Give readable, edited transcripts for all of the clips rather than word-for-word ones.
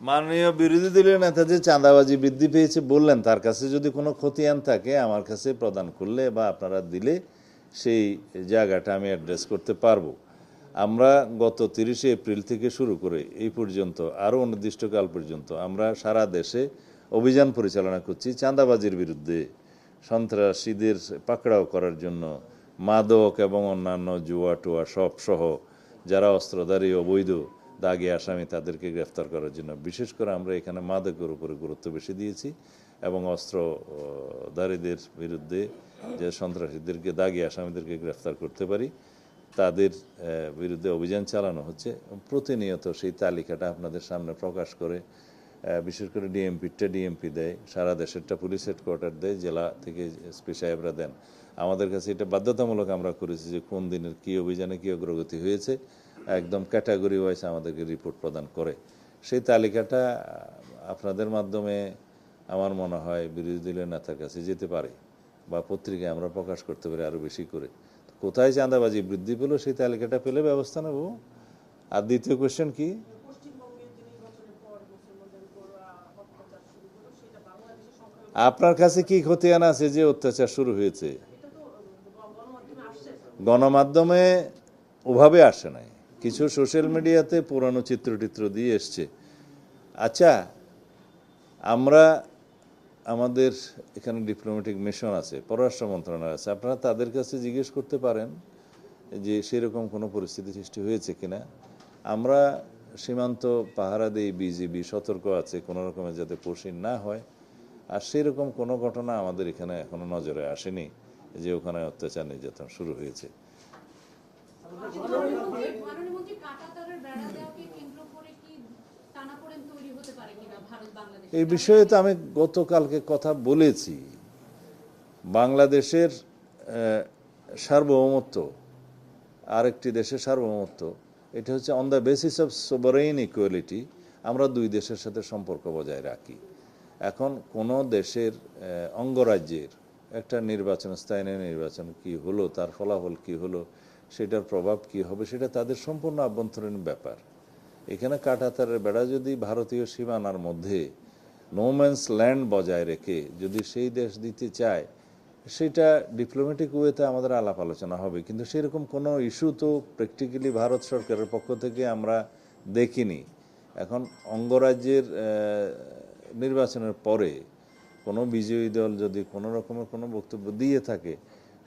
মাননীয় বিরোধী দলীয় নেতা যে চাঁদাবাজি বৃদ্ধি পেয়েছে বললেন, তার কাছে যদি কোনো খতিয়ান থাকে আমার কাছে প্রদান করলে বা আপনারা দিলে সেই জায়গাটা আমি অ্যাড্রেস করতে পারবো। আমরা গত 30শে এপ্রিল থেকে শুরু করে এই পর্যন্ত আরও অনির্দিষ্টকাল পর্যন্ত আমরা সারা দেশে অভিযান পরিচালনা করছি চাঁদাবাজির বিরুদ্ধে, সন্ত্রাসীদের পাকড়াও করার জন্য, মাদক এবং অন্যান্য জুয়া টুয়া সব সহ যারা অস্ত্রধারী অবৈধ দাগি আসামি তাদেরকে গ্রেফতার করার জন্য। বিশেষ করে আমরা এখানে মাদকের উপরে গুরুত্ব বেশি দিয়েছি এবং অস্ত্রধারীদের বিরুদ্ধে যে সন্ত্রাসীদেরকে দাগি আসামিদেরকে গ্রেফতার করতে পারি তাদের বিরুদ্ধে অভিযান চালানো হচ্ছে। প্রতিনিয়ত সেই তালিকাটা আপনাদের সামনে প্রকাশ করে, বিশেষ করে ডিএমপি দেয়, সারা দেশেরটা পুলিশ হেডকোয়ার্টার দেয়, জেলা থেকে এসপি সাহেবরা দেন। আমাদের কাছে এটা বাধ্যতামূলক আমরা করেছি যে কোন দিনের কী অভিযানে কী অগ্রগতি হয়েছে একদম ক্যাটাগরি ওয়াইজ আমাদেরকে রিপোর্ট প্রদান করে। সেই তালিকাটা আপনাদের মাধ্যমে আমার মনে হয় বিরোধী দলীয় নেতার কাছে যেতে পারে বা পত্রিকায় আমরা প্রকাশ করতে পারি আরও বেশি করে। কোথায় চাঁদাবাজি বৃদ্ধি পেল সেই তালিকাটা পেলে ব্যবস্থা নেব। আর দ্বিতীয় কোয়েশ্চেন কি, আপনার কাছে কি খতিয়ান আছে যে অত্যাচার শুরু হয়েছে? গণমাধ্যমে ওভাবে আসে নাই, কিছু সোশ্যাল মিডিয়াতে পুরানো চিত্র দিয়ে এসছে। আচ্ছা, আমরা আমাদের এখানে ডিপ্লোম্যাটিক মিশন আছে, পররাষ্ট্র মন্ত্রণালয় আছে, আপনারা তাদের কাছে জিজ্ঞেস করতে পারেন যে সেরকম কোনো পরিস্থিতি সৃষ্টি হয়েছে কিনা। আমরা সীমান্ত পাহারা দেই, বিজিবি সতর্ক আছে কোনো রকমের যাতে পশ্চিম না হয়, আর সেরকম কোনো ঘটনা আমাদের এখানে এখনো নজরে আসেনি যে ওখানে অত্যাচার নির্যাতন শুরু হয়েছে। এই বিষয়ে তো আমি গতকালকে কথা বলেছি। বাংলাদেশের সার্বভৌমত্ব আরেকটি দেশের সার্বভৌমত্ব, এটা হচ্ছে on the basis of sovereign equality. আমরা দুই দেশের সাথে সম্পর্ক বজায় রাখি। এখন কোনো দেশের অঙ্গরাজ্যের একটা নির্বাচন, স্থায়ী নির্বাচন কি হলো, তার ফলাফল কি হলো, সেটার প্রভাব কি হবে, সেটা তাদের সম্পূর্ণ আভ্যন্তরীণ ব্যাপার। এখানে কাঁটাতারের বেড়া যদি ভারতীয় সীমানার মধ্যে নোম্যান্স ল্যান্ড বজায় রেখে যদি সেই দেশ দিতে চায়, সেটা ডিপ্লোম্যাটিক ওয়েতে আমাদের আলাপ আলোচনা হবে, কিন্তু সেরকম কোনো ইস্যু তো প্র্যাকটিক্যালি ভারত সরকারের পক্ষ থেকে আমরা দেখিনি। এখন অঙ্গরাজ্যের নির্বাচনের পরে কোনো বিজয়ী দল যদি কোনো রকমের কোনো বক্তব্য দিয়ে থাকে,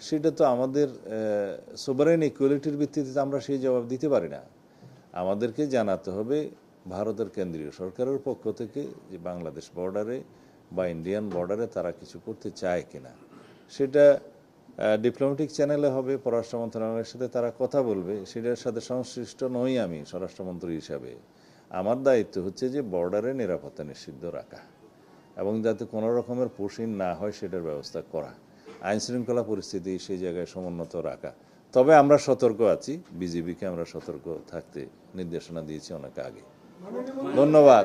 সেটা তো আমাদের সোভারেইন ইকুয়ালিটির ভিত্তিতে আমরা সেই জবাব দিতে পারি না। আমাদেরকে জানাতে হবে ভারতের কেন্দ্রীয় সরকারের পক্ষ থেকে যে বাংলাদেশ বর্ডারে বা ইন্ডিয়ান বর্ডারে তারা কিছু করতে চায় কিনা। সেটা ডিপ্লোম্যাটিক চ্যানেলে হবে, পররাষ্ট্র মন্ত্রণালয়ের সাথে তারা কথা বলবে, সেটার সাথে সংশ্লিষ্ট নই আমি স্বরাষ্ট্রমন্ত্রী হিসাবে। আমার দায়িত্ব হচ্ছে যে বর্ডারে নিরাপত্তা নিশ্চিত রাখা এবং যাতে কোনো রকমের পুশিন না হয় সেটার ব্যবস্থা করা, আইনশৃঙ্খলা পরিস্থিতি সেই জায়গায় সমুন্নত রাখা। তবে আমরা সতর্ক আছি, বিজিবিকে আমরা সতর্ক থাকতে নির্দেশনা দিয়েছি অনেক আগে। ধন্যবাদ।